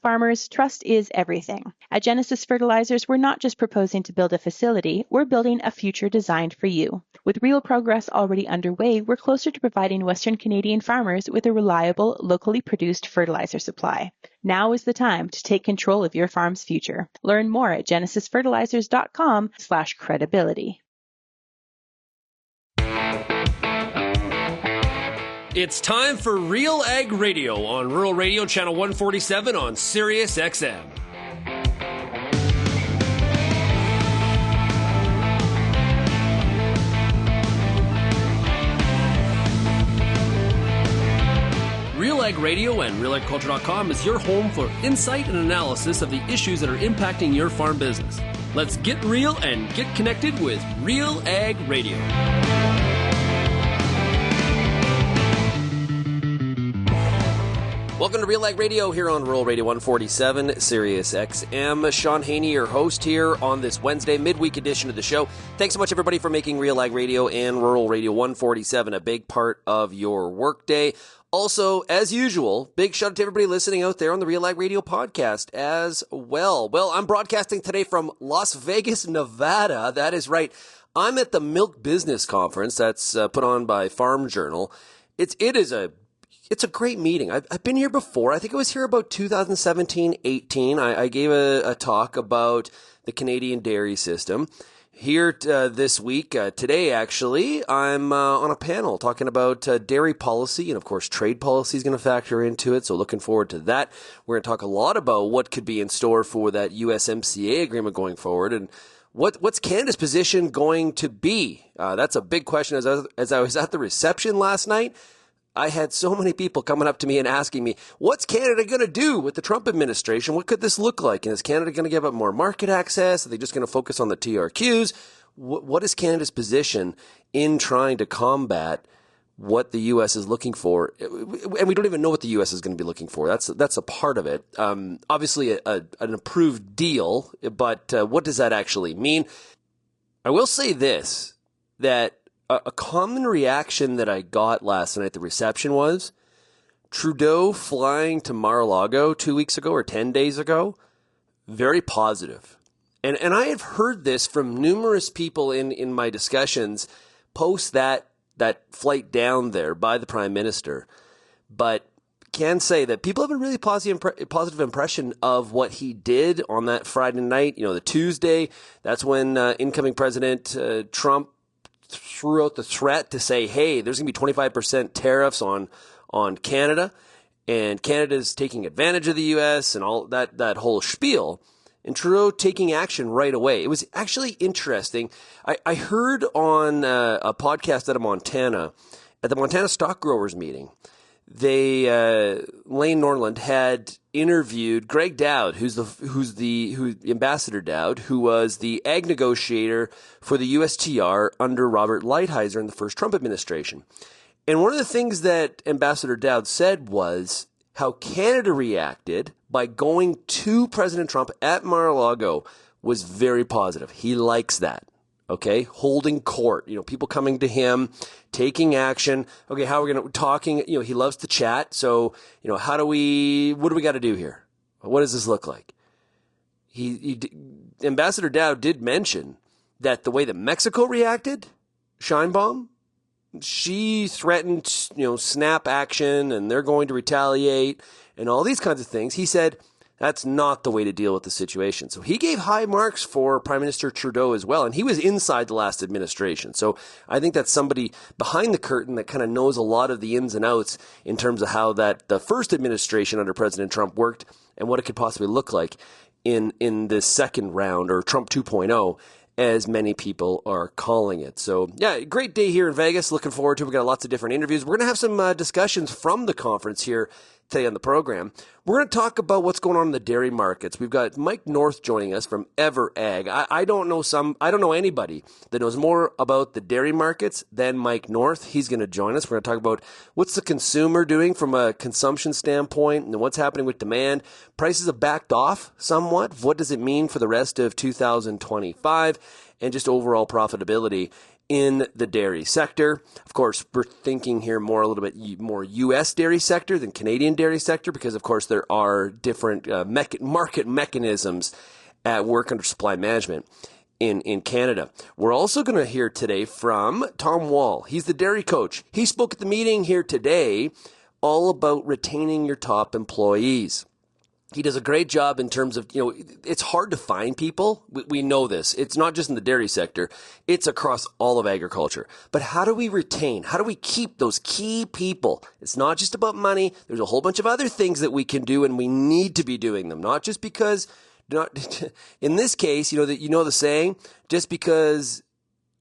Farmers, trust is everything. At Genesis Fertilizers, we're not just proposing to build a facility, we're building a future designed for you. With real progress already underway, we're closer to providing Western Canadian farmers with a reliable, locally produced fertilizer supply. Now is the time to take control of your farm's future. Learn more at genesisfertilizers.com/credibility. It's time for RealAg Radio on Rural Radio Channel 147 on Sirius XM. RealAg Radio and RealAgriculture.com is your home for insight and analysis of the issues that are impacting your farm business. Let's get real and get connected with RealAg Radio. Welcome to RealAg Radio here on Rural Radio 147, Sirius XM. Shaun Haney, your host here on this Wednesday midweek edition of the show. Thanks so much, everybody, for making RealAg Radio and Rural Radio 147 a big part of your workday. Also, as usual, big shout out to everybody listening out there on the RealAg Radio podcast as well. Well, I'm broadcasting today from Las Vegas, Nevada. That is right. I'm at the Milk Business Conference that's put on by Farm Journal. It's a great meeting. I've been here before. I think I was here about 2017-18. I gave a talk about the Canadian dairy system. Here this week, today actually, I'm on a panel talking about dairy policy, and of course trade policy is going to factor into it, so looking forward to that. We're going to talk a lot about what could be in store for that USMCA agreement going forward, and what's Canada's position going to be? That's a big question. As I was at the reception last night, I had so many people coming up to me and asking me, what's Canada going to do with the Trump administration? What could this look like? And is Canada going to give up more market access? Are they just going to focus on the TRQs? What is Canada's position in trying to combat what the U.S. is looking for? And we don't even know what the U.S. is going to be looking for. That's a part of it. Obviously, an approved deal, but what does that actually mean? I will say this, that a common reaction that I got last night at the reception was Trudeau flying to Mar-a-Lago 2 weeks ago or 10 days ago, very positive. And I have heard this from numerous people in my discussions post that flight down there by the Prime Minister, but can say that people have a really positive impression of what he did on that Friday night. The Tuesday, that's when incoming President Trump threw out the threat to say, hey, there's going to be 25% tariffs on Canada, and Canada's taking advantage of the U.S. and all that whole spiel, and Trudeau taking action right away. It was actually interesting. I heard on a podcast out of Montana, at the Montana Stock Growers meeting, Lane Norland had interviewed Greg Dowd, who's Ambassador Dowd, who was the ag negotiator for the USTR under Robert Lighthizer in the first Trump administration. And one of the things that Ambassador Dowd said was how Canada reacted by going to President Trump at Mar-a-Lago was very positive. He likes that. Okay, holding court, people coming to him, taking action. Okay, how are we going to talking? He loves to chat. So, what do we got to do here? What does this look like? Ambassador Dowd did mention that the way that Mexico reacted, Sheinbaum, she threatened, snap action and they're going to retaliate and all these kinds of things. He said, that's not the way to deal with the situation. So he gave high marks for Prime Minister Trudeau as well, and he was inside the last administration. So I think that's somebody behind the curtain that kind of knows a lot of the ins and outs in terms of how the first administration under President Trump worked and what it could possibly look like in this second round, or Trump 2.0, as many people are calling it. So, yeah, great day here in Vegas. Looking forward to it. We've got lots of different interviews. We're going to have some discussions from the conference here today on the program. We're going to talk about what's going on in the dairy markets. We've got Mike North joining us from Ever.Ag. I don't know anybody that knows more about the dairy markets than Mike North. He's going to join us. We're going to talk about what's the consumer doing from a consumption standpoint and what's happening with demand. Prices have backed off somewhat. What does it mean for the rest of 2025 and just overall profitability in the dairy sector. Of course, we're thinking here a little bit more U.S. dairy sector than Canadian dairy sector because, of course, there are different market mechanisms at work under supply management in Canada. We're also going to hear today from Tom Wall. He's the dairy coach. He spoke at the meeting here today all about retaining your top employees. He does a great job in terms of, it's hard to find people. We know this. It's not just in the dairy sector. It's across all of agriculture. But how do we retain? How do we keep those key people? It's not just about money. There's a whole bunch of other things that we can do, and we need to be doing them. Not just because, in this case, the saying, just because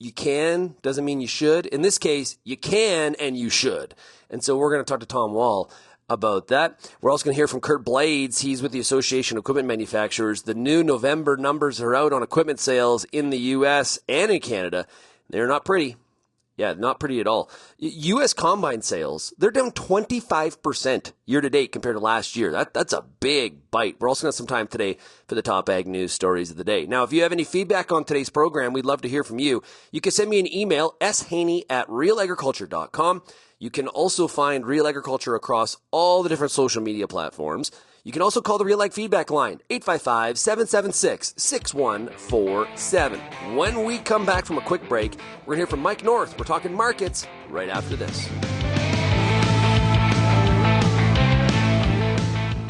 you can doesn't mean you should. In this case, you can and you should. And so we're going to talk to Tom Wall about that. We're also going to hear from Kurt Blades. He's with the Association of Equipment Manufacturers. The new November numbers are out on equipment sales in the U.S. and in Canada. They're not pretty. Yeah, not pretty at all. U.S. combine sales, they're down 25% year to date compared to last year. That's a big bite. We're also going to have some time today for the top ag news stories of the day. Now, if you have any feedback on today's program, we'd love to hear from you. You can send me an email, shaney@realagriculture.com. You can also find Real Agriculture across all the different social media platforms. You can also call the RealAg feedback line, 855-776-6147. When we come back from a quick break, we're going to hear from Mike North. We're talking markets right after this.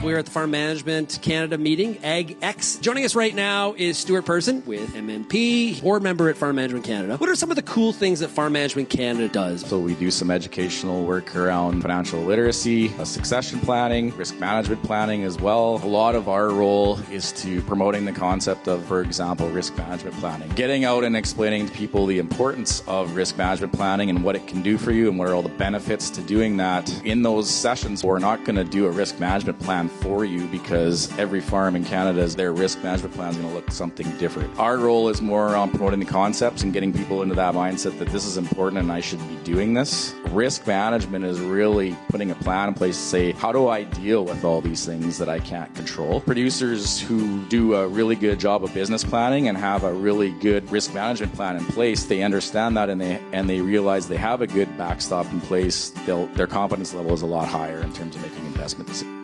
We're at the Farm Management Canada meeting, AgX. Joining us right now is Stuart Person with MMP, board member at Farm Management Canada. What are some of the cool things that Farm Management Canada does? So we do some educational work around financial literacy, succession planning, risk management planning as well. A lot of our role is to promoting the concept of, for example, risk management planning. Getting out and explaining to people the importance of risk management planning and what it can do for you and what are all the benefits to doing that. In those sessions, we're not going to do a risk management plan for you because every farm in Canada, their risk management plan is going to look something different. Our role is more on promoting the concepts and getting people into that mindset that this is important and I should be doing this. Risk management is really putting a plan in place to say, how do I deal with all these things that I can't control? Producers who do a really good job of business planning and have a really good risk management plan in place, they understand that and they realize they have a good backstop in place. Their confidence level is a lot higher in terms of making investment decisions.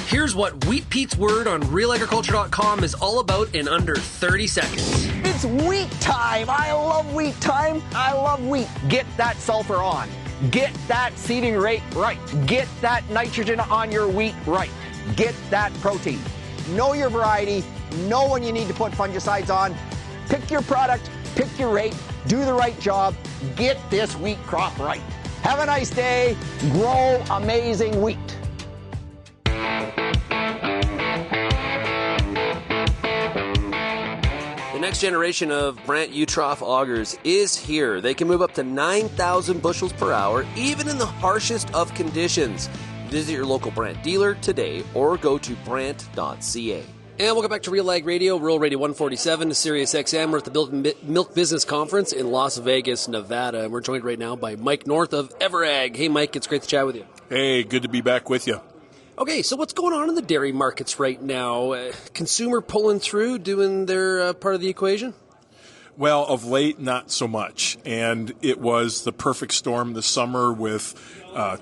Here's what Wheat Pete's word on RealAgriculture.com is all about in under 30 seconds. It's wheat time. I love wheat time. I love wheat. Get that sulfur on. Get that seeding rate right. Get that nitrogen on your wheat right. Get that protein. Know your variety. Know when you need to put fungicides on. Pick your product. Pick your rate. Do the right job. Get this wheat crop right. Have a nice day. Grow amazing wheat. The next generation of Brandt Utroff augers is here. They can move up to 9,000 bushels per hour, even in the harshest of conditions. Visit your local Brandt dealer today or go to brandt.ca. And welcome back to RealAg Radio, Rural Radio 147, Sirius XM. We're at the Milk Business Conference in Las Vegas, Nevada. And we're joined right now by Mike North of Ever.Ag. Hey, Mike, it's great to chat with you. Hey, good to be back with you. Okay, so what's going on in the dairy markets right now? Consumer pulling through, doing their part of the equation? Well, of late, not so much. And it was the perfect storm this summer with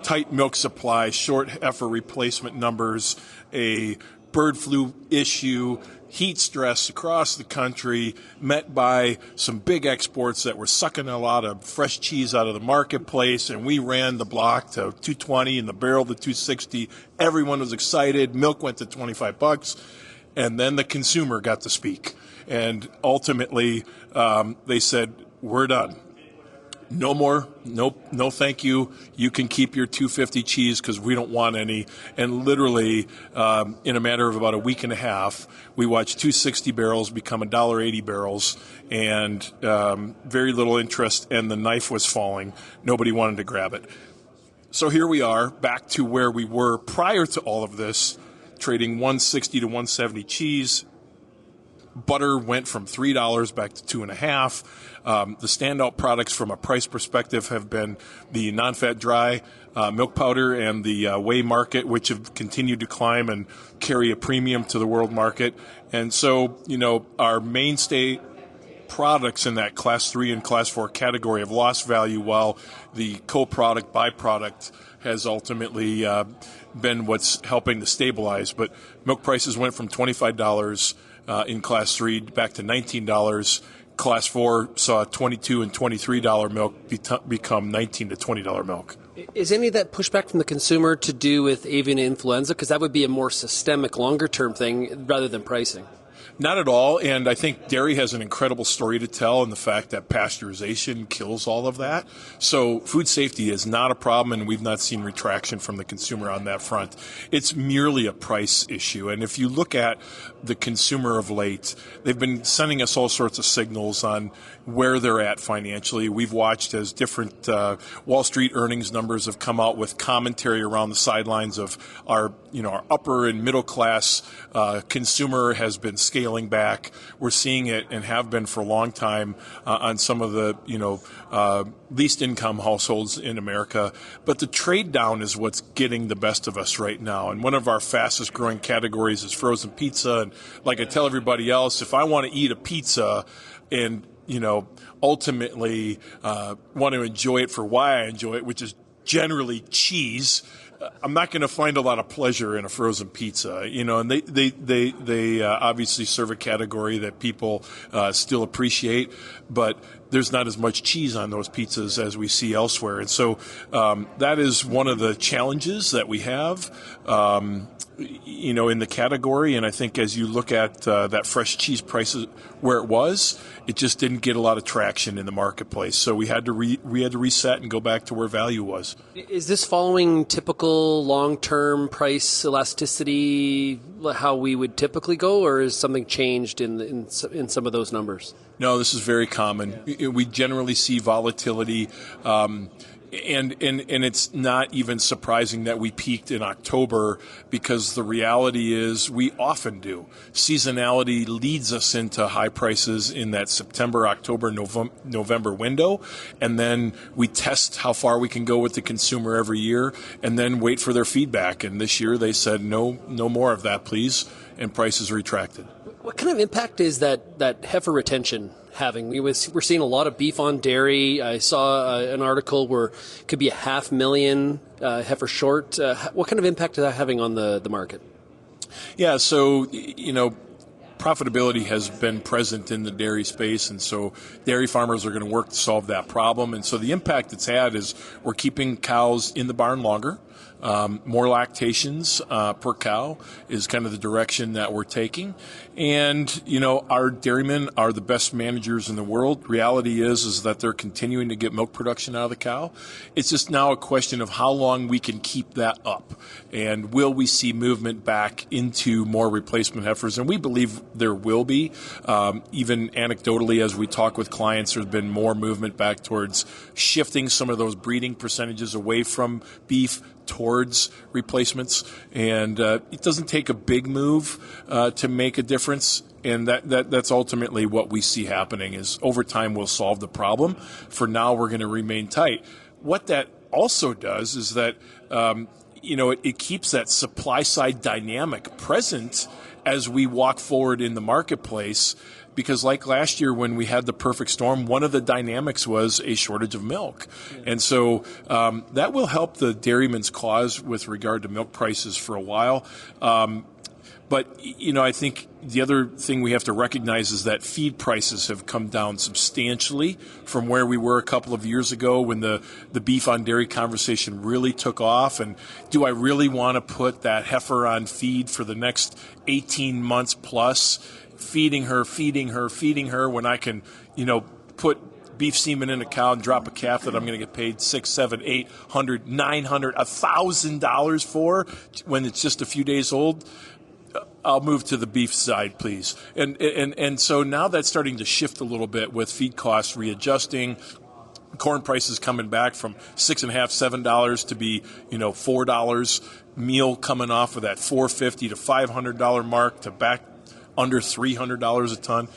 tight milk supply, short heifer replacement numbers, a bird flu issue, heat stress across the country, met by some big exports that were sucking a lot of fresh cheese out of the marketplace, and we ran the block to $220 and the barrel to $260. Everyone was excited. Milk went to $25, and then the consumer got to speak. And ultimately, they said, we're done. No more, no thank you. You can keep your $250 cheese because we don't want any. And literally, in a matter of about a week and a half, we watched $260 barrels become $1.80 barrels, and very little interest, and the knife was falling. Nobody wanted to grab it. So here we are, back to where we were prior to all of this, trading $160 to $170 cheese. Butter went from $3 back to $2.50. The standout products from a price perspective have been the non-fat dry milk powder and the whey market, which have continued to climb and carry a premium to the world market. And so, our mainstay products in that Class 3 and Class 4 category have lost value, while the co-product, byproduct has ultimately been what's helping to stabilize. But milk prices went from $25 in Class 3 back to $19. Class 4 saw $22 and $23 milk become $19 to $20 milk. Is any of that pushback from the consumer to do with avian influenza? Because that would be a more systemic, longer-term thing rather than pricing. Not at all, and I think dairy has an incredible story to tell in the fact that pasteurization kills all of that. So food safety is not a problem, and we've not seen retraction from the consumer on that front. It's merely a price issue, and if you look at the consumer of late, they've been sending us all sorts of signals on where they're at financially. We've watched as different Wall Street earnings numbers have come out with commentary around the sidelines of our upper and middle class consumer has been scaling back. We're seeing it and have been for a long time on some of the least income households in America. But the trade down is what's getting the best of us right now. And one of our fastest growing categories is frozen pizza. And like I tell everybody else, if I want to eat a pizza and ultimately want to enjoy it for why I enjoy it, which is generally cheese, I'm not going to find a lot of pleasure in a frozen pizza, and they obviously serve a category that people still appreciate, but there's not as much cheese on those pizzas as we see elsewhere. And so that is one of the challenges that we have, in the category. And I think as you look at that fresh cheese prices where it was, it just didn't get a lot of traction in the marketplace. So we had to reset and go back to where value was. Is this following typical long-term price elasticity, how we would typically go, or is something changed in some of those numbers? No, this is very common. We generally see volatility, and it's not even surprising that we peaked in October, because the reality is we often do. Seasonality leads us into high prices in that September, October, November window, and then we test how far we can go with the consumer every year and then wait for their feedback. And this year they said, no more of that, please, and prices retracted. What kind of impact is that heifer retention having? We're seeing a lot of beef on dairy. I saw an article where it could be 500,000 heifer short. What kind of impact is that having on the market? Yeah, so, profitability has been present in the dairy space, and so dairy farmers are going to work to solve that problem. And so the impact it's had is we're keeping cows in the barn longer. More lactations per cow is kind of the direction that we're taking. And, our dairymen are the best managers in the world. Reality is that they're continuing to get milk production out of the cow. It's just now a question of how long we can keep that up. And will we see movement back into more replacement heifers? And we believe there will be. Even anecdotally, as we talk with clients, there's been more movement back towards shifting some of those breeding percentages away from beef towards replacements, and it doesn't take a big move to make a difference, and that's ultimately what we see happening. Is over time we'll solve the problem. For now, we're going to remain tight. What that also does is that it keeps that supply side dynamic present as we walk forward in the marketplace. Because like last year when we had the perfect storm, one of the dynamics was a shortage of milk. And so that will help the dairyman's cause with regard to milk prices for a while. But, I think the other thing we have to recognize is that feed prices have come down substantially from where we were a couple of years ago when the beef on dairy conversation really took off. And do I really want to put that heifer on feed for the next 18 months plus, feeding her when I can, put beef semen in a cow and drop a calf that I'm going to get paid $600, $700, $800, $900, $1,000 for when it's just a few days old? I'll move to the beef side, please. And so now that's starting to shift a little bit with feed costs readjusting. Corn prices coming back from $6.50, $7 to be, $4. Meal coming off of that $450 to $500 mark to back under $300 a ton.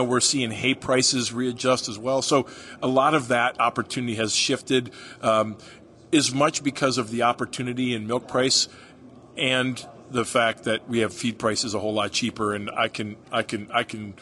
We're seeing hay prices readjust as well. So a lot of that opportunity has shifted, as much because of the opportunity in milk price and the fact that we have feed prices a whole lot cheaper, and I can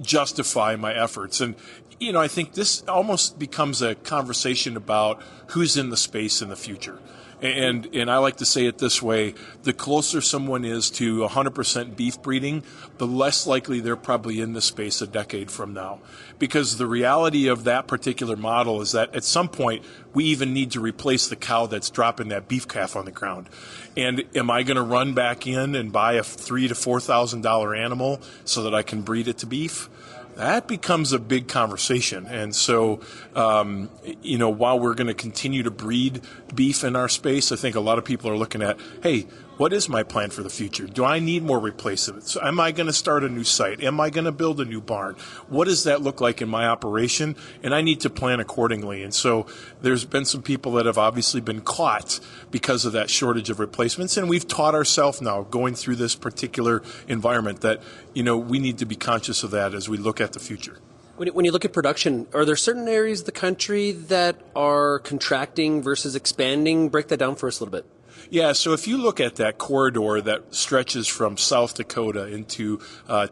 justify my efforts. And I think this almost becomes a conversation about who's in the space in the future. And I like to say it this way: the closer someone is to 100% beef breeding, the less likely they're probably in the space a decade from now. Because the reality of that particular model is that at some point we even need to replace the cow that's dropping that beef calf on the ground. And am I going to run back in and buy a $3,000 to $4,000 animal so that I can breed it to beef? That becomes a big conversation. And so, while we're going to continue to breed beef in our space, I think a lot of people are looking at, hey, what is my plan for the future? Do I need more replacements? Am I going to start a new site? Am I going to build a new barn? What does that look like in my operation? And I need to plan accordingly. And so there's been some people that have obviously been caught because of that shortage of replacements. And we've taught ourselves now, going through this particular environment, that, we need to be conscious of that as we look at the future. When you look at production, are there certain areas of the country that are contracting versus expanding? Break that down for us a little bit. Yeah, so if you look at that corridor that stretches from South Dakota into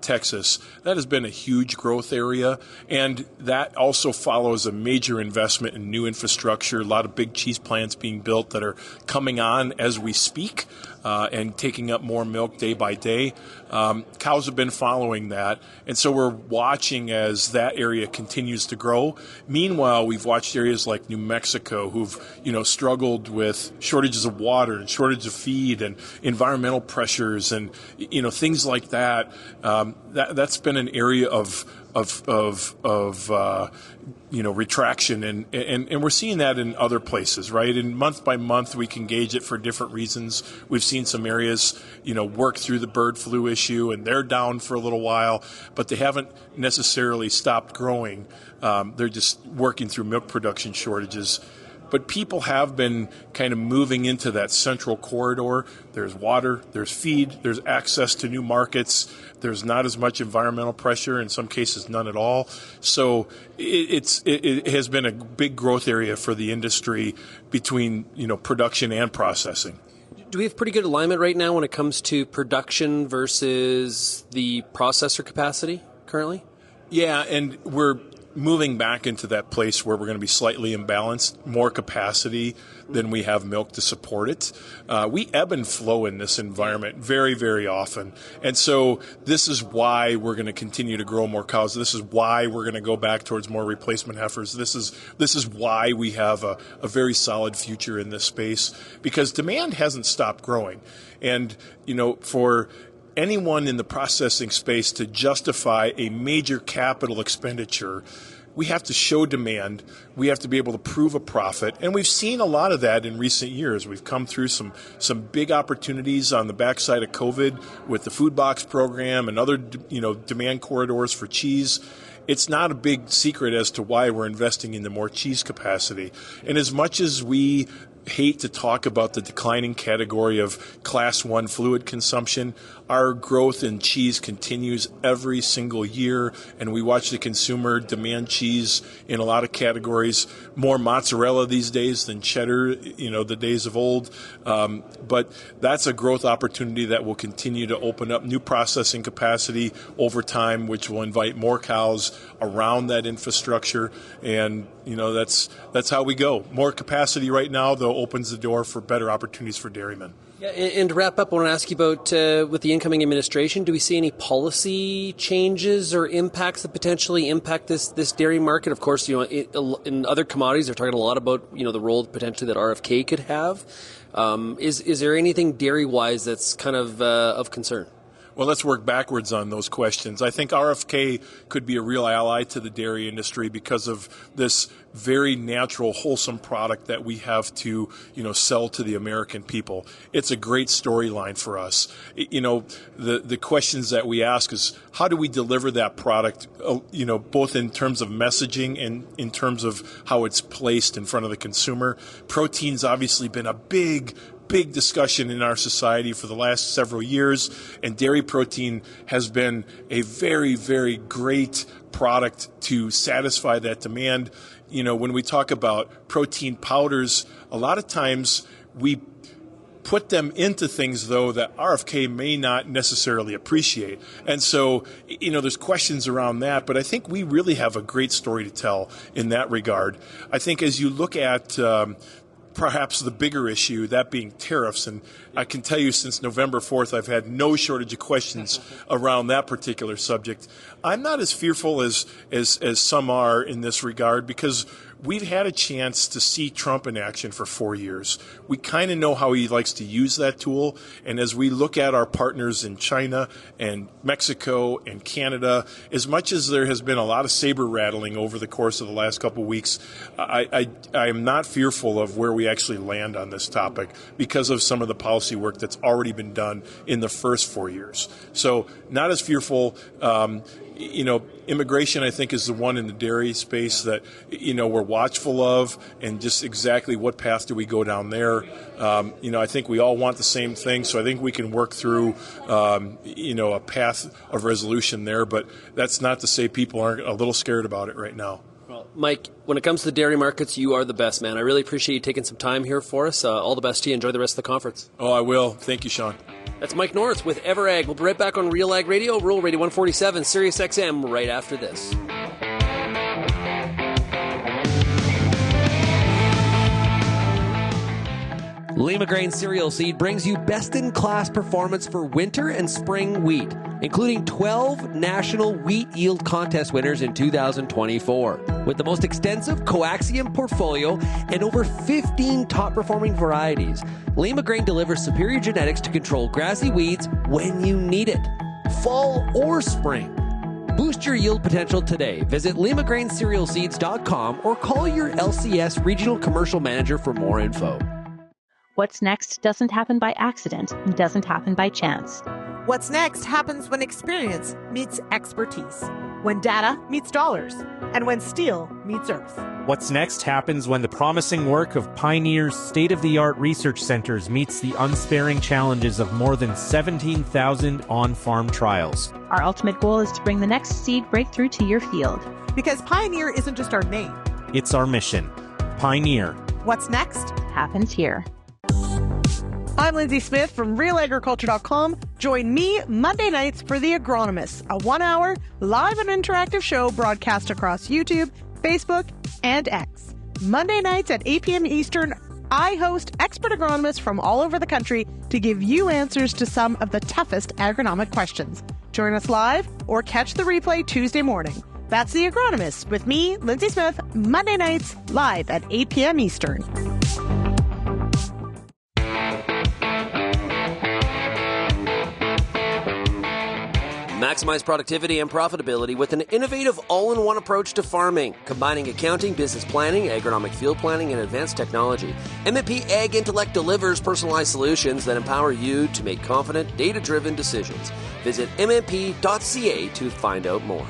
Texas, that has been a huge growth area, and that also follows a major investment in new infrastructure, a lot of big cheese plants being built that are coming on as we speak. And taking up more milk day by day. Cows have been following that, and so we're watching as that area continues to grow. Meanwhile, we've watched areas like New Mexico who've struggled with shortages of water and shortage of feed and environmental pressures and things like that. That's been an area of retraction, and we're seeing that in other places, right? And month by month, we can gauge it for different reasons. We've seen some areas, work through the bird flu issue, and they're down for a little while, but they haven't necessarily stopped growing. They're just working through milk production shortages. But people have been kind of moving into that central corridor. There's water, there's feed, there's access to new markets. There's not as much environmental pressure, in some cases none at all. So it has been a big growth area for the industry between production and processing. Do we have pretty good alignment right now when it comes to production versus the processor capacity currently? Yeah, and we're moving back into that place where we're going to be slightly imbalanced, more capacity than we have milk to support it. We ebb and flow in this environment very, very often. And so this is why we're going to continue to grow more cows. This is why we're going to go back towards more replacement heifers. This is why we have a very solid future in this space, because demand hasn't stopped growing. And, for anyone in the processing space to justify a major capital expenditure, we have to show demand. We have to be able to prove a profit. And we've seen a lot of that in recent years. We've come through some big opportunities on the backside of COVID with the food box program and other, demand corridors for cheese. It's not a big secret as to why we're investing into more cheese capacity. And as much as we hate to talk about the declining category of Class 1 fluid consumption, our growth in cheese continues every single year, and we watch the consumer demand cheese in a lot of categories, more mozzarella these days than cheddar, the days of old. But that's a growth opportunity that will continue to open up new processing capacity over time, which will invite more cows around that infrastructure. And, that's how we go. More capacity right now, though, opens the door for better opportunities for dairymen. Yeah, and to wrap up, I want to ask you about, with the incoming administration, do we see any policy changes or impacts that potentially impact this dairy market? Of course, in other commodities, they're talking a lot about, the role potentially that RFK could have. Is there anything dairy-wise that's kind of concern? Well, let's work backwards on those questions. I think RFK could be a real ally to the dairy industry because of this very natural, wholesome product that we have to, sell to the American people. It's a great storyline for us. The questions that we ask is, how do we deliver that product, both in terms of messaging and in terms of how it's placed in front of the consumer? Protein's obviously been a big discussion in our society for the last several years, and dairy protein has been a very, very great product to satisfy that demand. When we talk about protein powders, a lot of times we put them into things, though, that RFK may not necessarily appreciate. And so, there's questions around that, but I think we really have a great story to tell in that regard. I think as you look at perhaps the bigger issue, that being tariffs. And I can tell you since November 4th, I've had no shortage of questions around that particular subject. I'm not as fearful as some are in this regard, because we've had a chance to see Trump in action for 4 years. We kind of know how he likes to use that tool. And as we look at our partners in China and Mexico and Canada, as much as there has been a lot of saber rattling over the course of the last couple of weeks, I am not fearful of where we actually land on this topic because of some of the policy work that's already been done in the first 4 years. So not as fearful. Immigration, I think, is the one in the dairy space that, we're watchful of, and just exactly what path do we go down there. I think we all want the same thing, so I think we can work through, a path of resolution there, but that's not to say people aren't a little scared about it right now. Well, Mike, when it comes to the dairy markets, you are the best, man. I really appreciate you taking some time here for us. All the best to you. Enjoy the rest of the conference. Oh, I will. Thank you, Shaun. That's Mike Norris with Ever.Ag. We'll be right back on RealAg Radio, Rural Radio 147, Sirius XM, right after this. Lima Grain Cereal Seed brings you best-in-class performance for winter and spring wheat, including 12 national wheat yield contest winners in 2024. With the most extensive coaxium portfolio and over 15 top-performing varieties, Lima Grain delivers superior genetics to control grassy weeds when you need it, fall or spring. Boost your yield potential today. Visit limagraincerealseeds.com or call your LCS Regional Commercial Manager for more info. What's next doesn't happen by accident and doesn't happen by chance. What's next happens when experience meets expertise, when data meets dollars, and when steel meets earth. What's next happens when the promising work of Pioneer's state-of-the-art research centers meets the unsparing challenges of more than 17,000 on-farm trials. Our ultimate goal is to bring the next seed breakthrough to your field. Because Pioneer isn't just our name. It's our mission. Pioneer. What's next happens here. I'm Lindsay Smith from RealAgriculture.com. Join me Monday nights for The Agronomist, a 1-hour live and interactive show broadcast across YouTube, Facebook, and X. Monday nights at 8 p.m. Eastern, I host expert agronomists from all over the country to give you answers to some of the toughest agronomic questions. Join us live or catch the replay Tuesday morning. That's The Agronomist with me, Lindsay Smith, Monday nights live at 8 p.m. Eastern. Maximize productivity and profitability with an innovative all-in-one approach to farming, combining accounting, business planning, agronomic field planning, and advanced technology. M&P Ag Intellect delivers personalized solutions that empower you to make confident, data-driven decisions. Visit mmp.ca to find out more.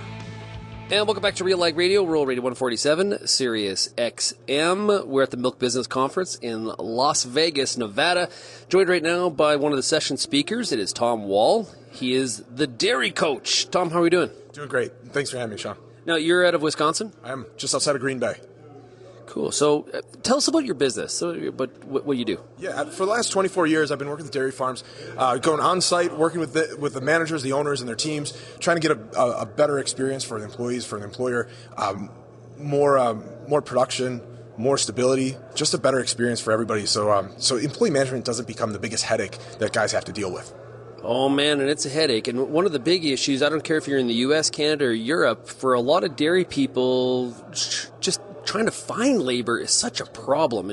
And welcome back to RealAg Radio, Rural Radio 147, Sirius XM. We're at the Milk Business Conference in Las Vegas, Nevada. Joined right now by one of the session speakers. It is Tom Wall. He is the dairy coach. Tom, how are we doing? Doing great. Thanks for having me, Shaun. Now, you're out of Wisconsin? I am just outside of Green Bay. Cool. So tell us about your business, but what you do. Yeah, for the last 24 years, I've been working with dairy farms, going on-site, working with the managers, the owners, and their teams, trying to get a better experience for the employees, for the employer, more production, more stability, just a better experience for everybody. So employee management doesn't become the biggest headache that guys have to deal with. Oh, man, and it's a headache. And one of the big issues, I don't care if you're in the U.S., Canada, or Europe, for a lot of dairy people, just trying to find labor is such a problem.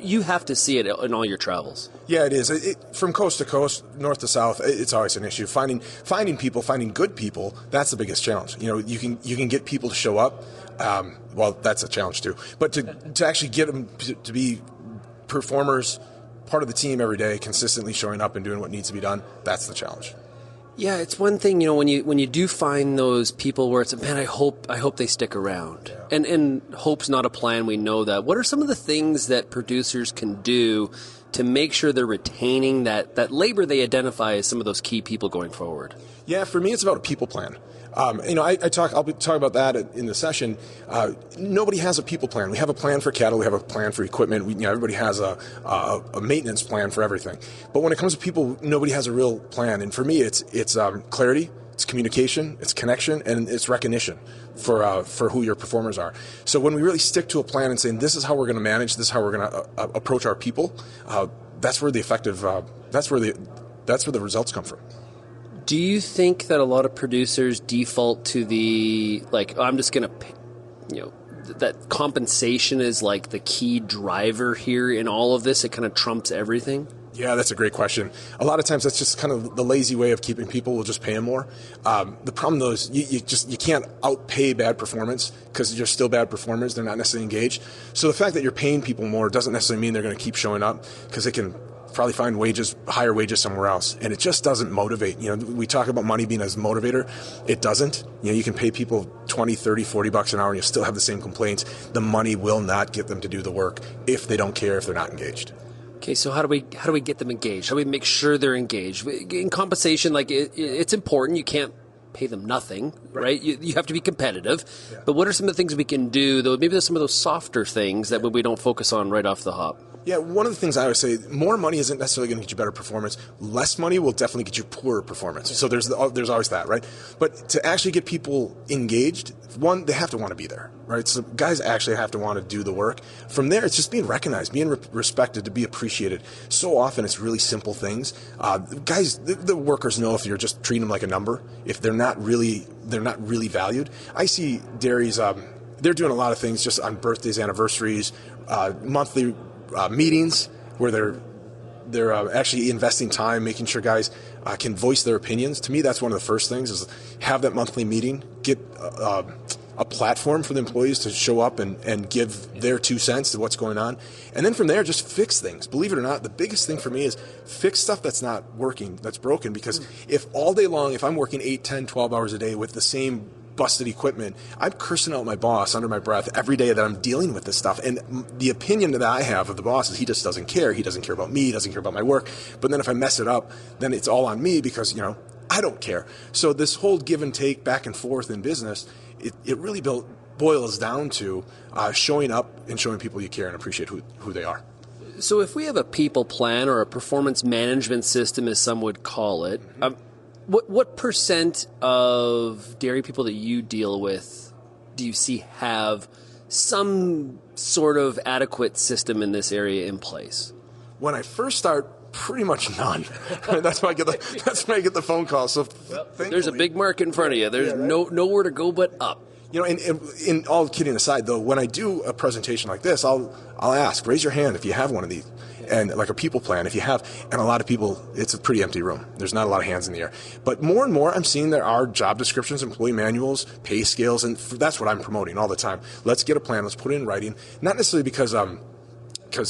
You have to see it in all your travels. Yeah, it is. From coast to coast, north to south, it's always an issue. Finding people, finding good people, that's the biggest challenge. You know, you can get people to show up. Well, that's a challenge too. But to actually get them to be performers, part of the team every day, consistently showing up and doing what needs to be done, that's the challenge. Yeah, it's one thing, you know, when you do find those people where it's, man, I hope they stick around. Yeah. And hope's not a plan, we know that. What are some of the things that producers can do to make sure they're retaining that labor they identify as some of those key people going forward? Yeah, for me, it's about a people plan. I'll be talking about that in the session. Nobody has a people plan. We have a plan for cattle. We have a plan for equipment. Everybody has a maintenance plan for everything. But when it comes to people, nobody has a real plan. And for me, it's clarity, it's communication, it's connection, and it's recognition for who your performers are. So when we really stick to a plan and saying this is how we're going to manage, this is how we're going to approach our people, that's where the results come from. Do you think that a lot of producers default to the, I'm just going to, that compensation is like the key driver here in all of this? It kind of trumps everything? Yeah, that's a great question. A lot of times that's just kind of the lazy way of keeping people. We'll just pay them more. The problem, though, is you can't outpay bad performance because you're still bad performers. They're not necessarily engaged. So the fact that you're paying people more doesn't necessarily mean they're going to keep showing up, because they can probably find higher wages somewhere else, and it just doesn't motivate. We talk about money being as a motivator. It doesn't. You can pay people $20, $30, $40 an hour and you'll still have the same complaints. The money will not get them to do the work if they don't care, if they're not engaged. Okay, so how do we get them engaged? How do we make sure they're engaged? In compensation, it's important. You can't pay them nothing, right? You have to be competitive. Yeah. But what are some of the things we can do, though? Maybe there's some of those softer things that we don't focus on right off the hop. Yeah, one of the things I always say, more money isn't necessarily going to get you better performance. Less money will definitely get you poorer performance. So there's always that, right? But to actually get people engaged, one, they have to want to be there, right? So guys actually have to want to do the work. From there, it's just being recognized, being respected, to be appreciated. So often it's really simple things. Guys, the workers know if you're just treating them like a number, if they're not really valued. I see dairies, they're doing a lot of things just on birthdays, anniversaries, monthly meetings where they're actually investing time, making sure guys can voice their opinions. To me, that's one of the first things, is have that monthly meeting, get a platform for the employees to show up and give their 2 cents to what's going on. And then from there, just fix things. Believe it or not, the biggest thing for me is fix stuff that's not working, that's broken. Because if all day long, if I'm working 8, 10, 12 hours a day with the same busted equipment, I'm cursing out my boss under my breath every day that I'm dealing with this stuff. And the opinion that I have of the boss is he just doesn't care. He doesn't care about me. He doesn't care about my work. But then if I mess it up, then it's all on me because, I don't care. So this whole give and take back and forth in business, it really boils down to showing up and showing people you care and appreciate who they are. So if we have a people plan, or a performance management system, as some would call it, what percent of dairy people that you deal with do you see have some sort of adequate system in this area in place? When I first start, pretty much none. That's why I get the phone call. So there's a big market in front of you. There's nowhere to go but up. In all kidding aside, though, when I do a presentation like this, I'll ask, raise your hand if you have one of these. And like a people plan, if you have, and a lot of people, it's a pretty empty room. There's not a lot of hands in the air. But more and more, I'm seeing there are job descriptions, employee manuals, pay scales, and that's what I'm promoting all the time. Let's get a plan. Let's put it in writing. Not necessarily because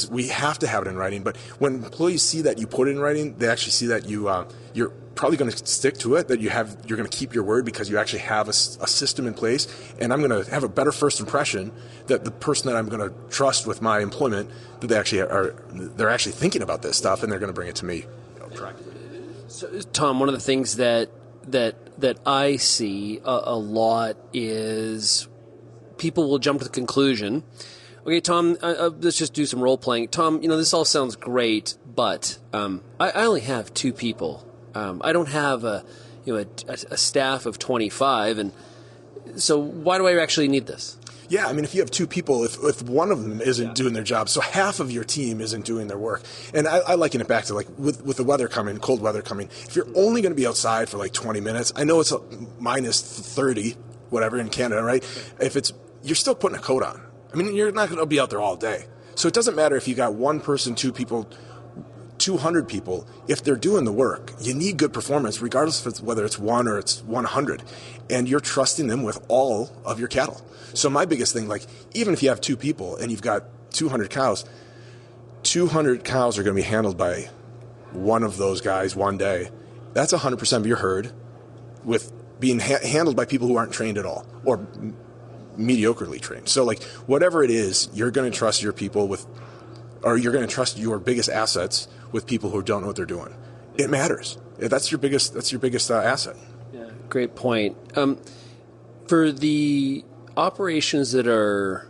we have to have it in writing, but when employees see that you put it in writing, they actually see that you're probably going to stick to it, that you're going to keep your word because you actually have a system in place, and I'm going to have a better first impression that the person that I'm going to trust with my employment, that they're actually thinking about this stuff and they're going to bring it to me. So, Tom, one of the things that I see a lot is people will jump to the conclusion, okay, Tom, let's just do some role playing. Tom, this all sounds great, but I only have 2 people. I don't have a staff of 25, and so why do I actually need this? Yeah, I mean, if you have 2 people, if one of them isn't doing their job, so half of your team isn't doing their work. And I liken it back to with the weather coming, cold weather coming, if you're only going to be outside for 20 minutes, I know it's minus 30, whatever, in Canada, right? You're still putting a coat on. I mean, you're not going to be out there all day. So it doesn't matter if you got 1 person, 2 people, 200 people. If they're doing the work, you need good performance, regardless of whether it's 1 or it's 100. And you're trusting them with all of your cattle. So my biggest thing, even if you have 2 people and you've got 200 cows, 200 cows are going to be handled by one of those guys one day. That's 100% of your herd with being handled by people who aren't trained at all or mediocrely trained. So whatever it is, you're going to trust your people with or you're going to trust your biggest assets with people who don't know what they're doing. It matters. That's your biggest asset. Yeah, great point. For the operations that are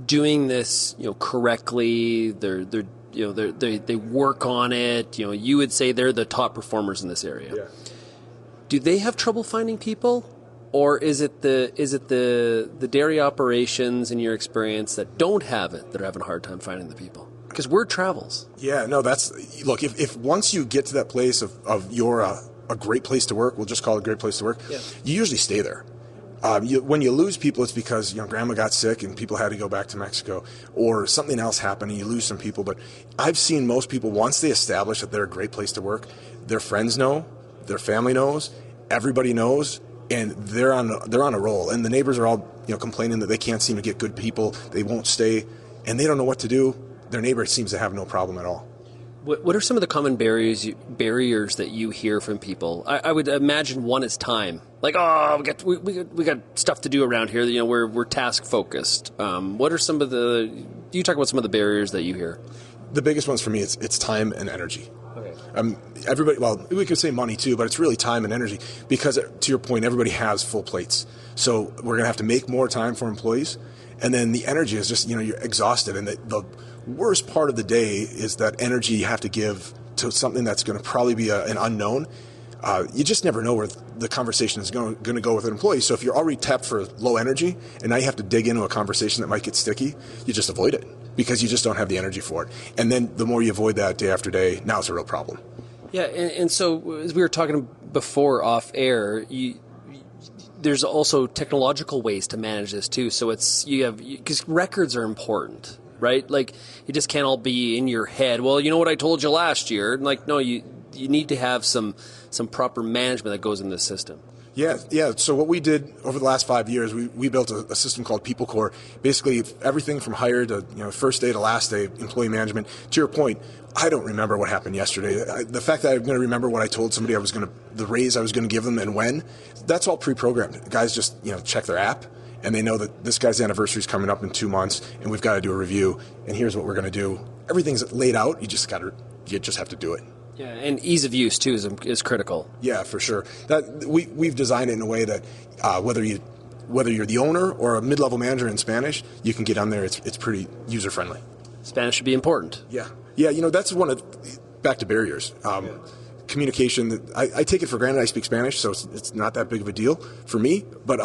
doing this, correctly, they work on it. You would say they're the top performers in this area. Yeah. Do they have trouble finding people, or is it the dairy operations in your experience that don't have it that are having a hard time finding the people? Because word travels. Yeah, no, look, if once you get to that place of you're a great place to work, we'll just call it a great place to work, you usually stay there. When you lose people, it's because grandma got sick and people had to go back to Mexico, or something else happened and you lose some people. But I've seen most people, once they establish that they're a great place to work, their friends know, their family knows, everybody knows, and they're on a roll. And the neighbors are all complaining that they can't seem to get good people, they won't stay, and they don't know what to do. Their neighbor seems to have no problem at all. What are some of the common barriers that you hear from people? I would imagine one is time. Like, we got stuff to do around here. We're task focused. What are some of the? Do you talk about some of the barriers that you hear? The biggest ones for me it's time and energy. Okay. Everybody. Well, we could say money too, but it's really time and energy because, to your point, everybody has full plates. So we're gonna have to make more time for employees, and then the energy is just you're exhausted, and the worst part of the day is that energy you have to give to something that's going to probably be an unknown. You just never know where the conversation is going to go with an employee. So if you're already tapped for low energy and now you have to dig into a conversation that might get sticky, you just avoid it because you just don't have the energy for it. And then the more you avoid that day after day, now it's a real problem. Yeah, and so as we were talking before off air, there's also technological ways to manage this too. So because records are important. Right? Like, you just can't all be in your head. Well, you know what I told you last year? Like, no, you need to have some proper management that goes in this system. Yeah. So what we did over the last 5 years, we built a system called People Core. Basically, everything from hire to first day to last day, employee management. To your point, I don't remember what happened yesterday. The fact that I'm going to remember what I told somebody the raise I was going to give them and when, that's all pre-programmed. Guys just check their app. And they know that this guy's anniversary is coming up in 2 months, and we've got to do a review. And here's what we're going to do. Everything's laid out. You just have to do it. Yeah, and ease of use too is critical. Yeah, for sure. That we've designed it in a way that whether you're the owner or a mid-level manager in Spanish, you can get on there. It's pretty user friendly. Spanish should be important. Yeah. That's back to barriers. Communication. I take it for granted. I speak Spanish, so it's not that big of a deal for me. But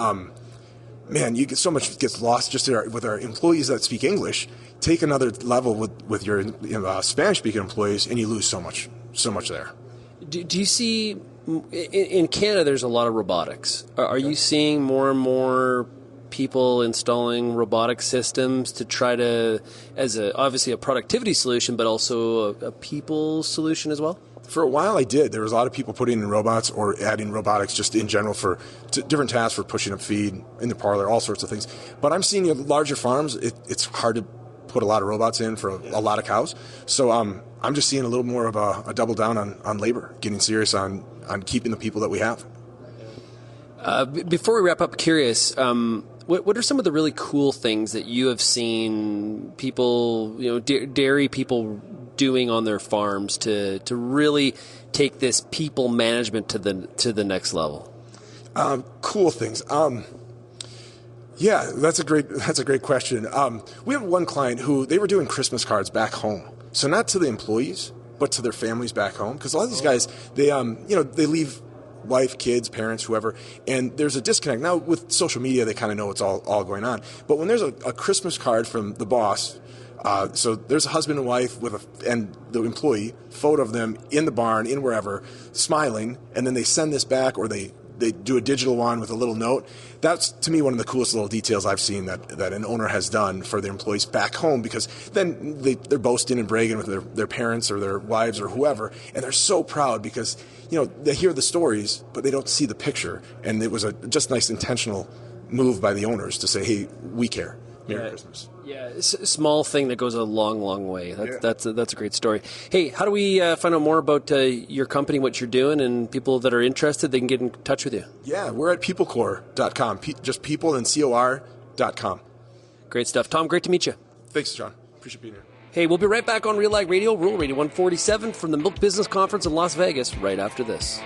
man, you get so much gets lost just with our employees that speak English. Take another level with your Spanish-speaking employees, and you lose so much there. Do you see in Canada? There's a lot of robotics. Are you seeing more and more people installing robotic systems to try to, obviously a productivity solution, but also a people solution as well? For a while I did. There was a lot of people putting in robots or adding robotics just in general for different tasks, for pushing up feed in the parlor, all sorts of things. But I'm seeing larger farms, it's hard to put a lot of robots in for a lot of cows. So I'm just seeing a little more of a double down on labor, getting serious on keeping the people that we have. Before we wrap up, curious, what are some of the really cool things that you have seen people, dairy people doing on their farms to really take this people management to the next level? Cool things. Yeah, that's a great question. We have one client who they were doing Christmas cards back home. So not to the employees, but to their families back home. Because a lot of these guys, they leave wife, kids, parents, whoever, and there's a disconnect. Now with social media, they kind of know what's all going on. But when there's a Christmas card from the boss, so there's a husband and wife and the employee, photo of them in the barn, in wherever, smiling, and then they send this back, or they do a digital one with a little note. That's, to me, one of the coolest little details I've seen that an owner has done for their employees back home, because then they're boasting and bragging with their parents or their wives or whoever, and they're so proud because, they hear the stories, but they don't see the picture. And it was a just nice intentional move by the owners to say, hey, we care. Merry Christmas. Yeah, it's a small thing that goes a long, long way. That's a great story. Hey, how do we find out more about your company, what you're doing, and people that are interested, they can get in touch with you? Yeah, we're at peoplecore.com, just people and COR.com. Great stuff. Tom, great to meet you. Thanks, John. Appreciate being here. Hey, we'll be right back on RealAg Radio, Rural Radio 147 from the Milk Business Conference in Las Vegas right after this.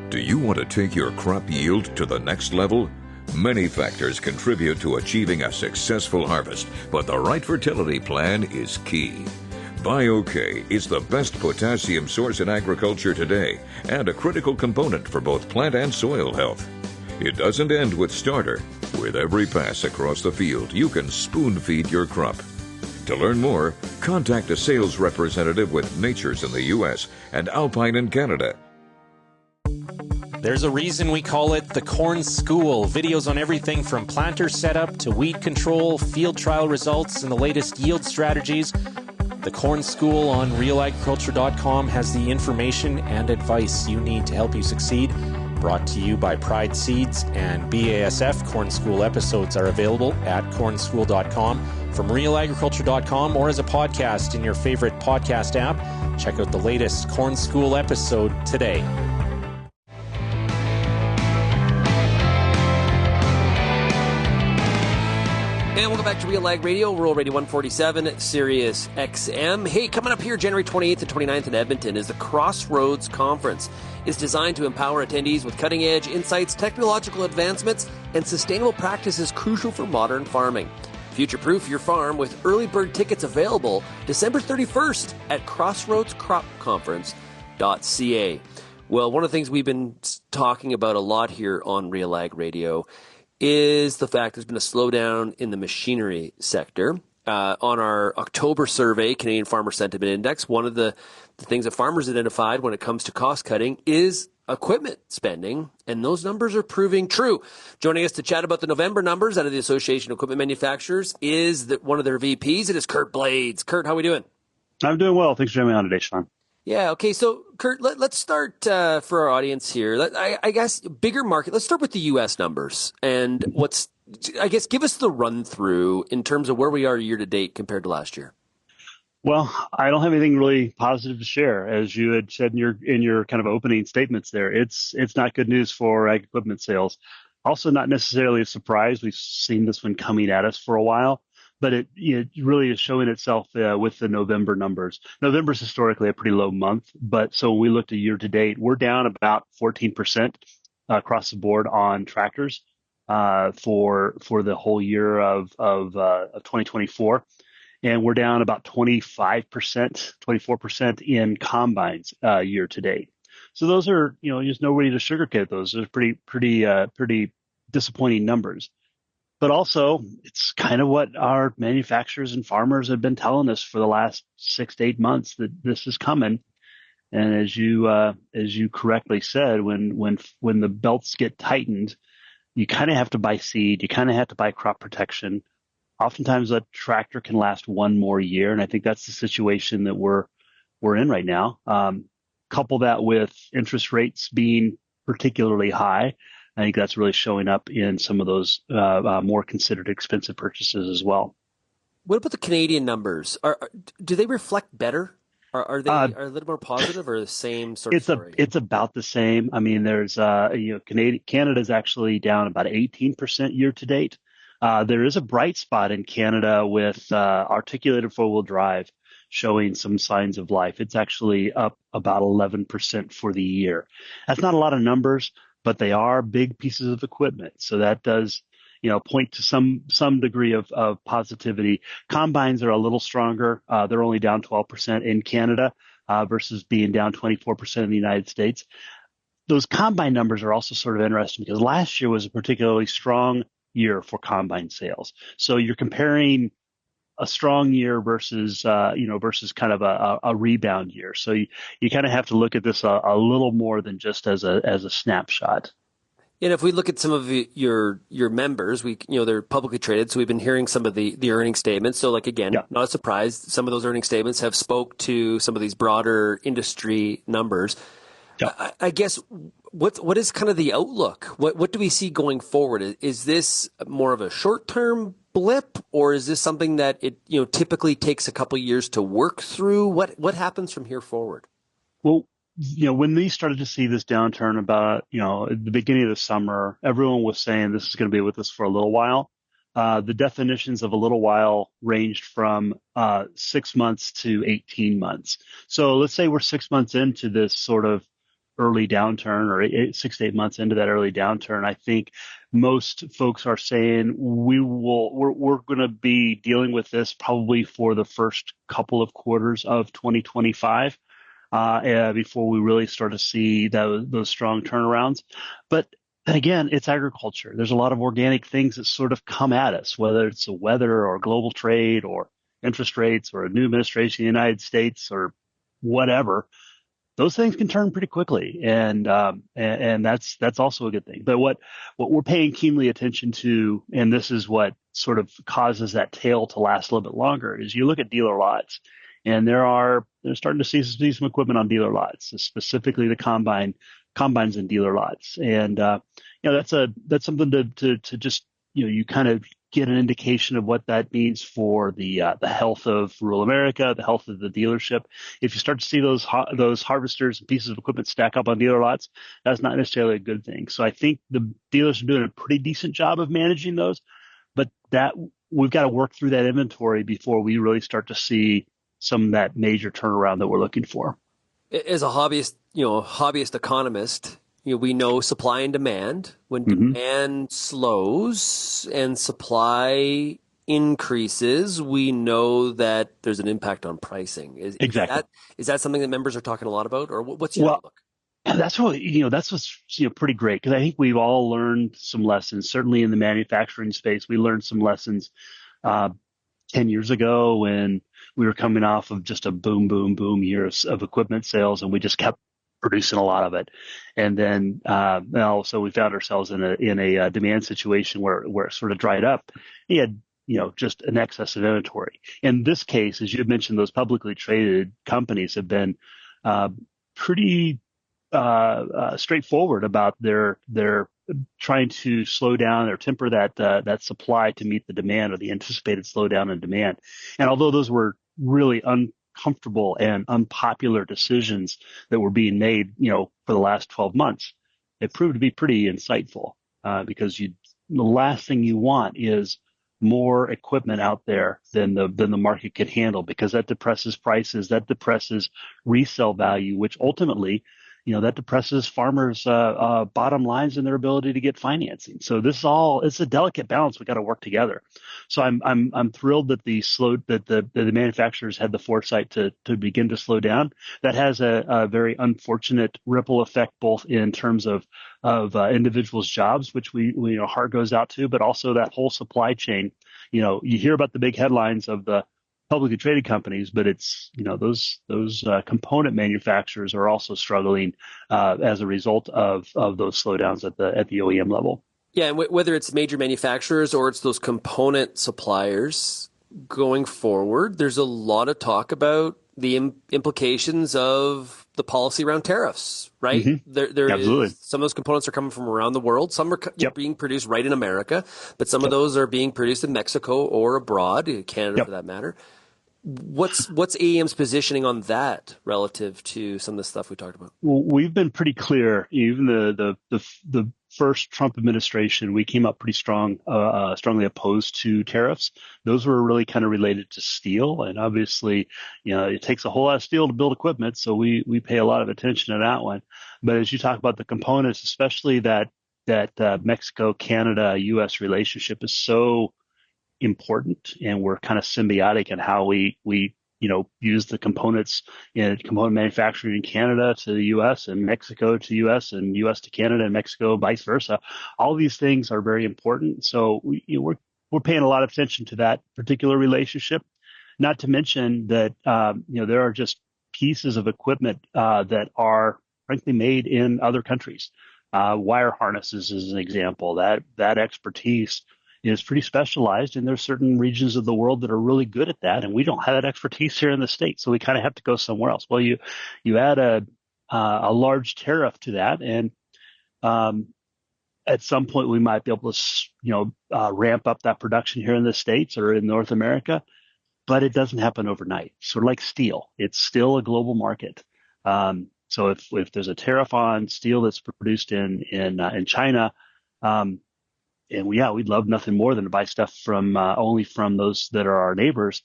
Do you want to take your crop yield to the next level? Many factors contribute to achieving a successful harvest, but the right fertility plan is key. BioK is the best potassium source in agriculture today and a critical component for both plant and soil health. It doesn't end with starter. With every pass across the field, you can spoon feed your crop. To learn more, contact a sales representative with Nature's in the U.S. and Alpine in Canada. There's a reason we call it the Corn School. Videos on everything from planter setup to weed control, field trial results, and the latest yield strategies. The Corn School on RealAgriculture.com has the information and advice you need to help you succeed. Brought to you by Pride Seeds and BASF. Corn School episodes are available at cornschool.com, from RealAgriculture.com, or as a podcast in your favorite podcast app. Check out the latest Corn School episode today. And welcome back to RealAg Radio, Rural Radio 147, Sirius XM. Hey, coming up here January 28th and 29th in Edmonton is the Crossroads Conference. It's designed to empower attendees with cutting-edge insights, technological advancements, and sustainable practices crucial for modern farming. Future-proof your farm with early bird tickets available December 31st at crossroadscropconference.ca. Well, one of the things we've been talking about a lot here on RealAg Radio is the fact there's been a slowdown in the machinery sector. On our October survey, Canadian Farmer Sentiment Index, one of the things that farmers identified when it comes to cost cutting is equipment spending, and those numbers are proving true. Joining us to chat about the November numbers out of the Association of Equipment Manufacturers is one of their VPs. It is Kurt Blades. Kurt, how are we doing? I'm doing well. Thanks for having me on today, Shaun. Yeah, okay. So, Kurt, let's start for our audience here. I guess bigger market. Let's start with the U.S. numbers and give us the run through in terms of where we are year to date compared to last year. Well, I don't have anything really positive to share, as you had said in your kind of opening statements there. It's not good news for ag equipment sales. Also, not necessarily a surprise. We've seen this one coming at us for a while. But it really is showing itself with the November numbers. November is historically a pretty low month, but so when we looked at year to date, we're down about 14% across the board on tractors for the whole year of 2024, and we're down about 24% in combines year to date. So those are there's no way to sugarcoat those. Those are pretty disappointing numbers. But also, it's kind of what our manufacturers and farmers have been telling us for the last 6 to 8 months, that this is coming. And as you correctly said, when the belts get tightened, you kind of have to buy seed, you kind of have to buy crop protection. Oftentimes, a tractor can last one more year, and I think that's the situation that we're in right now. Couple that with interest rates being particularly high, I think that's really showing up in some of those more considered expensive purchases as well. What about the Canadian numbers? Do they reflect better? Are they a little more positive, or the same sort of story? It's about the same. I mean, there's Canada's actually down about 18% year to date. There is a bright spot in Canada with articulated four-wheel drive showing some signs of life. It's actually up about 11% for the year. That's not a lot of numbers, but they are big pieces of equipment. So that does, point to some degree of positivity. Combines are a little stronger. They're only down 12% in Canada versus being down 24% in the United States. Those combine numbers are also sort of interesting because last year was a particularly strong year for combine sales. So you're comparing a strong year versus kind of a rebound year. So you kind of have to look at this a little more than just as a snapshot. And if we look at some of your members, they're publicly traded, so we've been hearing some of the earnings statements. So not a surprise, some of those earnings statements have spoke to some of these broader industry numbers. Yeah. I guess what is kind of the outlook? What do we see going forward? Is this more of a short-term blip, or is this something that it typically takes a couple of years to work through? What happens from here forward? Well, when we started to see this downturn about, at the beginning of the summer, everyone was saying this is going to be with us for a little while. The definitions of a little while ranged from 6 months to 18 months. So let's say we're 6 months into this sort of early downturn, or 6 to 8 months into that early downturn. I think most folks are saying we're going to be dealing with this probably for the first couple of quarters of 2025 before we really start to see those strong turnarounds. But again, it's agriculture. There's a lot of organic things that sort of come at us, whether it's the weather or global trade or interest rates or a new administration in the United States or whatever. Those things can turn pretty quickly, and that's also a good thing. But what we're paying keenly attention to, and this is what sort of causes that tail to last a little bit longer, is you look at dealer lots, and they're starting to see some equipment on dealer lots, specifically the combines and dealer lots, and that's something to just you kind of get an indication of what that means for the health of rural America, the health of the dealership. If you start to see those harvesters and pieces of equipment stack up on dealer lots, that's not necessarily a good thing. So I think the dealers are doing a pretty decent job of managing those, but that we've got to work through that inventory before we really start to see some of that major turnaround that we're looking for. As a hobbyist economist, we know supply and demand. When demand slows and supply increases, we know that there's an impact on pricing. Exactly. Is that something that members are talking a lot about, or what's your outlook? That's what's pretty great, because I think we've all learned some lessons. Certainly in the manufacturing space, we learned some lessons 10 years ago when we were coming off of just a boom years of equipment sales, and we just kept producing a lot of it. And then so we found ourselves in a demand situation where it sort of dried up. You had just an excess of inventory. In this case, as you mentioned, those publicly traded companies have been pretty straightforward about their trying to slow down or temper that supply to meet the demand, or the anticipated slowdown in demand. And although those were really uncomfortable and unpopular decisions that were being made, for the last 12 months, it proved to be pretty insightful, because the last thing you want is more equipment out there than the market can handle, because that depresses prices, that depresses resale value, which ultimately, that depresses farmers' bottom lines and their ability to get financing. So it's a delicate balance. We got to work together. So I'm thrilled that the manufacturers had the foresight to begin to slow down. That has a very unfortunate ripple effect, both in terms of individuals' jobs, which we heart goes out to, but also that whole supply chain. You hear about the big headlines of the publicly traded companies, but it's those component manufacturers are also struggling as a result of those slowdowns at the OEM level. Yeah, and whether it's major manufacturers or it's those component suppliers going forward, there's a lot of talk about the implications of the policy around tariffs, right? Mm-hmm. There Absolutely. is, some of those components are coming from around the world. Some are being produced right in America, but some of those are being produced in Mexico or abroad, Canada for that matter. What's AEM's positioning on that relative to some of the stuff we talked about? Well, we've been pretty clear. Even the first Trump administration, we came up pretty strongly opposed to tariffs. Those were really kind of related to steel, and obviously, it takes a whole lot of steel to build equipment, so we pay a lot of attention to that one. But as you talk about the components, especially that Mexico, Canada, U.S. relationship is so important, and we're kind of symbiotic in how we use the components in component manufacturing in Canada to the U.S. and Mexico to U.S. and U.S. to Canada and Mexico, vice versa. All these things are very important. So we're paying a lot of attention to that particular relationship. Not to mention that there are just pieces of equipment that are frankly made in other countries. Wire harnesses is an example. That expertise is pretty specialized, and there's certain regions of the world that are really good at that, and we don't have that expertise here in the States, so we kind of have to go somewhere else. Well, you add a large tariff to that, and at some point we might be able to ramp up that production here in the States or in North America, but it doesn't happen overnight. Sort of like steel, it's still a global market. So if there's a tariff on steel that's produced in China, and we'd love nothing more than to buy stuff from only from those that are our neighbors.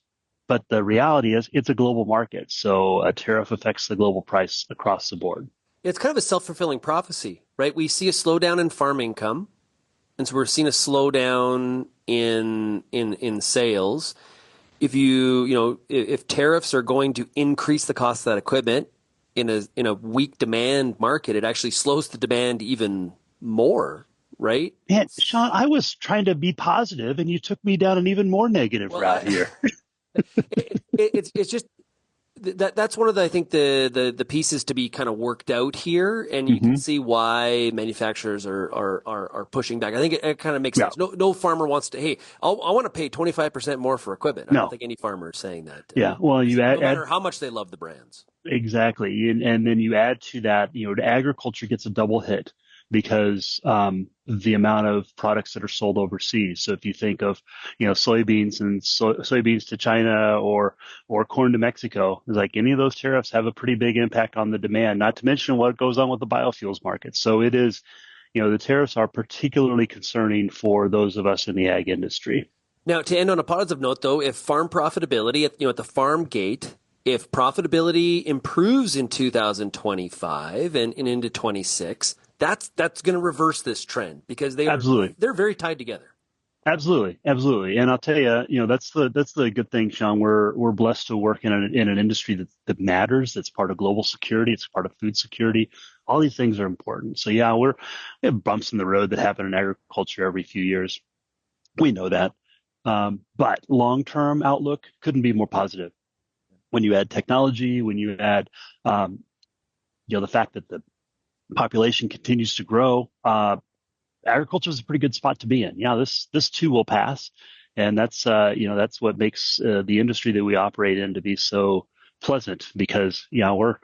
But the reality is it's a global market. So a tariff affects the global price across the board. It's kind of a self-fulfilling prophecy, right? We see a slowdown in farm income. And so we're seeing a slowdown in sales. If tariffs are going to increase the cost of that equipment in a weak demand market, it actually slows the demand even more, right? Man, Shaun, I was trying to be positive, and you took me down an even more negative route here. It's just that's one of the, I think the pieces to be kind of worked out here, and you can see why manufacturers are pushing back. I think it kind of makes sense. No farmer wants to. Hey, I want to pay 25% more for equipment. I don't think any farmer is saying that. Yeah, well, no matter how much they love the brands. Exactly, and then you add to that, agriculture gets a double hit because the amount of products that are sold overseas. So if you think of, soybeans and soybeans to China or corn to Mexico, it's like any of those tariffs have a pretty big impact on the demand, not to mention what goes on with the biofuels market. So it is, the tariffs are particularly concerning for those of us in the ag industry. Now, to end on a positive note, though, if farm profitability at the farm gate, if profitability improves in 2025 and into 26, that's going to reverse this trend because they're very tied together. Absolutely. And I'll tell you, that's the good thing, Shaun. We're blessed to work in an industry that matters. That's part of global security. It's part of food security. All these things are important. So yeah, we have bumps in the road that happen in agriculture every few years. We know that. But long-term outlook couldn't be more positive. When you add technology, when you add, the fact that the population continues to grow, agriculture is a pretty good spot to be in. Yeah, this too will pass, and that's what makes the industry that we operate in to be so pleasant. Because we're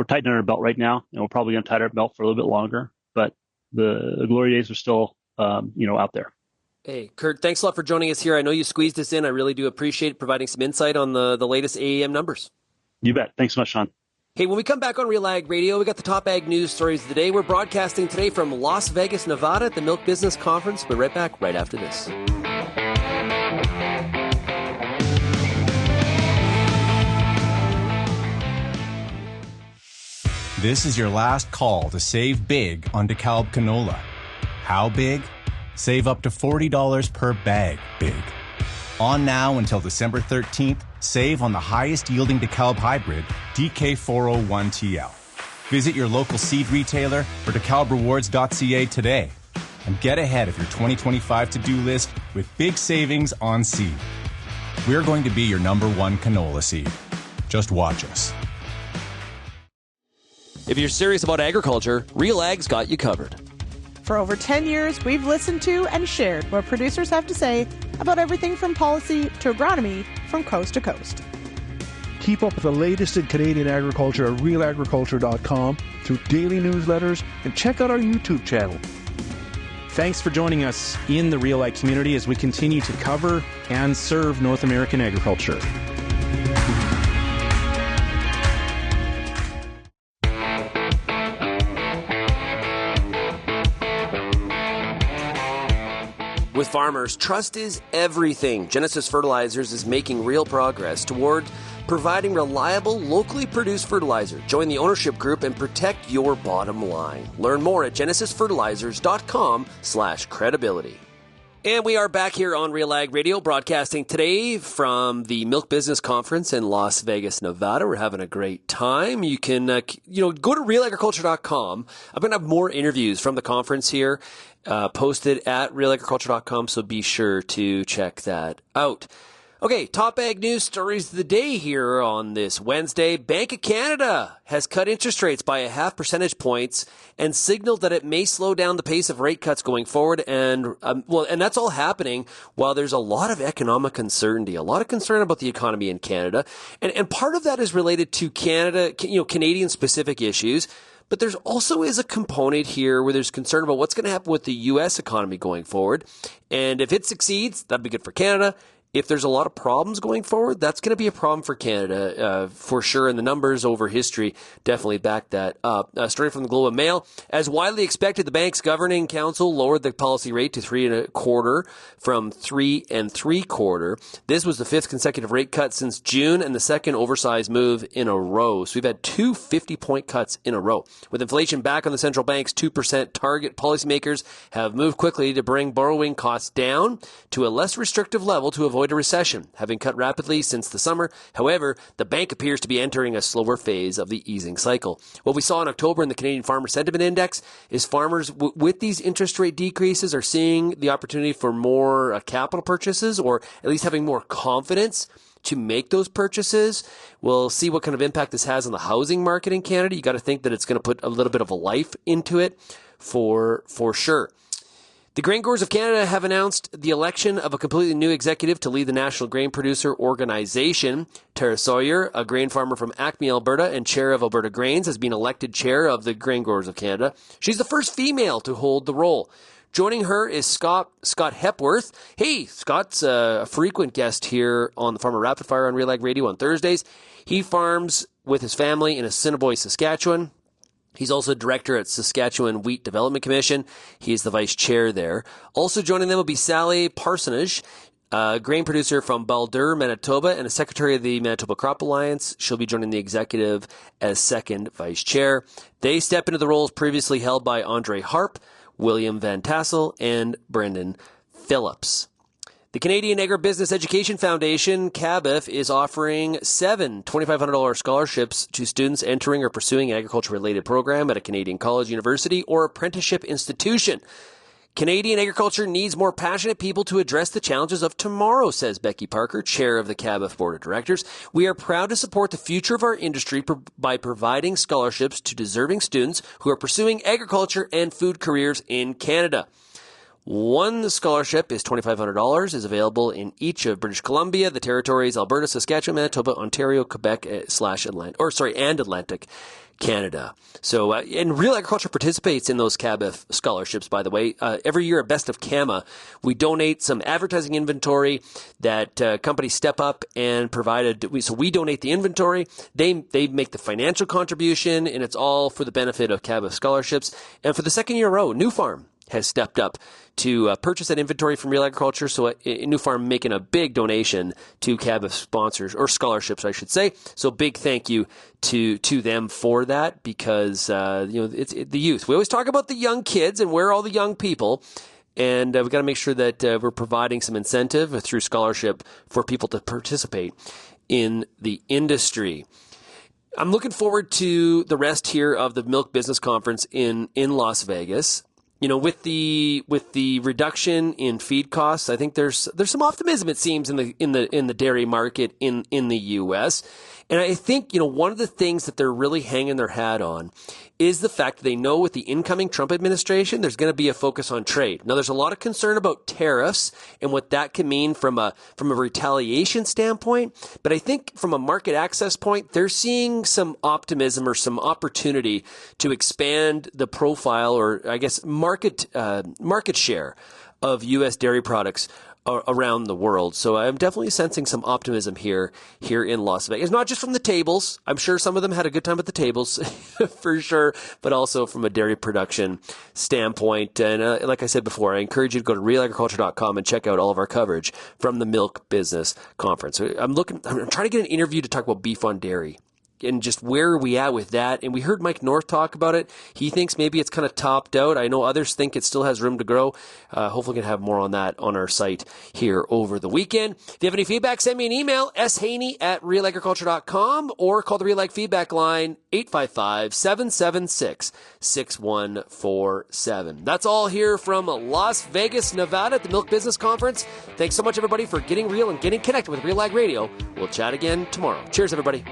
tightening our belt right now, and we're probably going to tighten our belt for a little bit longer. But the glory days are still out there. Hey, Kurt, thanks a lot for joining us here. I know you squeezed us in. I really do appreciate providing some insight on the latest AAM numbers. You bet. Thanks so much, Shaun. Hey, when we come back on RealAg Radio, we got the top ag news stories of the day. We're broadcasting today from Las Vegas, Nevada at the Milk Business Conference. We'll be right back right after this. This is your last call to save big on DeKalb canola. How big? Save up to $40 per bag big. On now until December 13th, save on the highest yielding DeKalb hybrid, DK401TL. Visit your local seed retailer or DeKalbRewards.ca today and get ahead of your 2025 to-do list with big savings on seed. We're going to be your #1 canola seed. Just watch us. If you're serious about agriculture, RealAg's got you covered. For over 10 years, we've listened to and shared what producers have to say about everything from policy to agronomy from coast to coast. Keep up with the latest in Canadian agriculture at RealAgriculture.com through daily newsletters and check out our YouTube channel. Thanks for joining us in the RealAg community as we continue to cover and serve North American agriculture. With farmers, trust is everything. Genesis Fertilizers is making real progress toward providing reliable, locally produced fertilizer. Join the ownership group and protect your bottom line. Learn more at genesisfertilizers.com/credibility. And we are back here on RealAg Radio, broadcasting today from the Milk Business Conference in Las Vegas, Nevada. We're having a great time. You can, go to RealAgriculture.com. I'm going to have more interviews from the conference here posted at RealAgriculture.com, so be sure to check that out. Okay, top ag news stories of the day here on this Wednesday. Bank of Canada has cut interest rates by 0.5 percentage points and signaled that it may slow down the pace of rate cuts going forward. And that's all happening while there's a lot of economic uncertainty, a lot of concern about the economy in Canada. And part of that is related to Canada, Canadian specific issues. But there's also is a component here where there's concern about what's going to happen with the U.S. economy going forward. And if it succeeds, that'd be good for Canada. if there's a lot of problems going forward, that's going to be a problem for Canada for sure. And the numbers over history definitely back that up. Story from the Globe and Mail. As widely expected, the bank's governing council lowered the policy rate to 3.25% from 3 3/4. This was the 5th consecutive rate cut since June and the second oversized move in a row. So we've had two 50-point cuts in a row. With inflation back on the central bank's 2% target, policymakers have moved quickly to bring borrowing costs down to a less restrictive level to avoid a recession, having cut rapidly since the summer. However, the bank appears to be entering a slower phase of the easing cycle. What we saw in October in the Canadian Farmer Sentiment Index is farmers with these interest rate decreases are seeing the opportunity for more capital purchases, or at least having more confidence to make those purchases. We'll see what kind of impact this has on the housing market in Canada. You got to think that it's going to put a little bit of a life into it for sure. The Grain Growers of Canada have announced the election of a completely new executive to lead the National Grain Producer Organization. Tara Sawyer, a grain farmer from Acme, Alberta, and chair of Alberta Grains, has been elected chair of the Grain Growers of Canada. She's the first female to hold the role. Joining her is Scott Hepworth. Hey, Scott's a frequent guest here on the Farmer Rapid Fire on RealAg Radio on Thursdays. He farms with his family in Assiniboia, Saskatchewan. He's also director at Saskatchewan Wheat Development Commission. He is the vice chair there. Also joining them will be Sally Parsonage, a grain producer from Baldur, Manitoba, and a secretary of the Manitoba Crop Alliance. She'll be joining the executive as second vice chair. They step into the roles previously held by Andre Harp, William Van Tassel, and Brendan Phillips. The Canadian Agribusiness Education Foundation, CABIF, is offering 7 $2,500 scholarships to students entering or pursuing an agriculture-related program at a Canadian college, university, or apprenticeship institution. Canadian agriculture needs more passionate people to address the challenges of tomorrow, says Becky Parker, chair of the CABIF Board of Directors. We are proud to support the future of our industry by providing scholarships to deserving students who are pursuing agriculture and food careers in Canada. One scholarship is $2,500, is available in each of British Columbia, the Territories, Alberta, Saskatchewan, Manitoba, Ontario, Quebec, and Atlantic Canada. So, and Real Agriculture participates in those CABIF scholarships, by the way. Every year at Best of CAMA, we donate some advertising inventory that companies step up and provide. So we donate the inventory. They make the financial contribution, and it's all for the benefit of CABIF scholarships. And for the second year in a row, New Farm has stepped up to purchase that inventory from Real Agriculture. So New Farm making a big donation to CABIF sponsors, or scholarships, I should say. So big thank you to them for that, because it's the youth. We always talk about the young kids and where are all the young people. And we've got to make sure that we're providing some incentive through scholarship for people to participate in the industry. I'm looking forward to the rest here of the Milk Business Conference in Las Vegas. You know, with the reduction in feed costs, I think there's some optimism, it seems, in the dairy market in the U.S. And I think, one of the things that they're really hanging their hat on is the fact that they know with the incoming Trump administration, there's going to be a focus on trade. Now, there's a lot of concern about tariffs and what that can mean from a retaliation standpoint. But I think from a market access point, they're seeing some optimism or some opportunity to expand the profile, or I guess market share of U.S. dairy products around the world. So I'm definitely sensing some optimism here in Las Vegas. Not just from the tables. I'm sure some of them had a good time at the tables for sure, but also from a dairy production standpoint. And like I said before, I encourage you to go to RealAgriculture.com and check out all of our coverage from the Milk Business Conference. I'm trying to get an interview to talk about beef on dairy and just where are we at with that. And we heard Mike North talk about it. He thinks maybe it's kind of topped out. I know others think it still has room to grow. Hopefully we can have more on that on our site here over the weekend. If you have any feedback, send me an email, shaney@realagriculture.com, or call the RealAg feedback line, 855-776-6147. That's all here from Las Vegas, Nevada at the Milk Business Conference. Thanks so much, everybody, for getting real and getting connected with RealAg Radio. We'll chat again tomorrow. Cheers, everybody.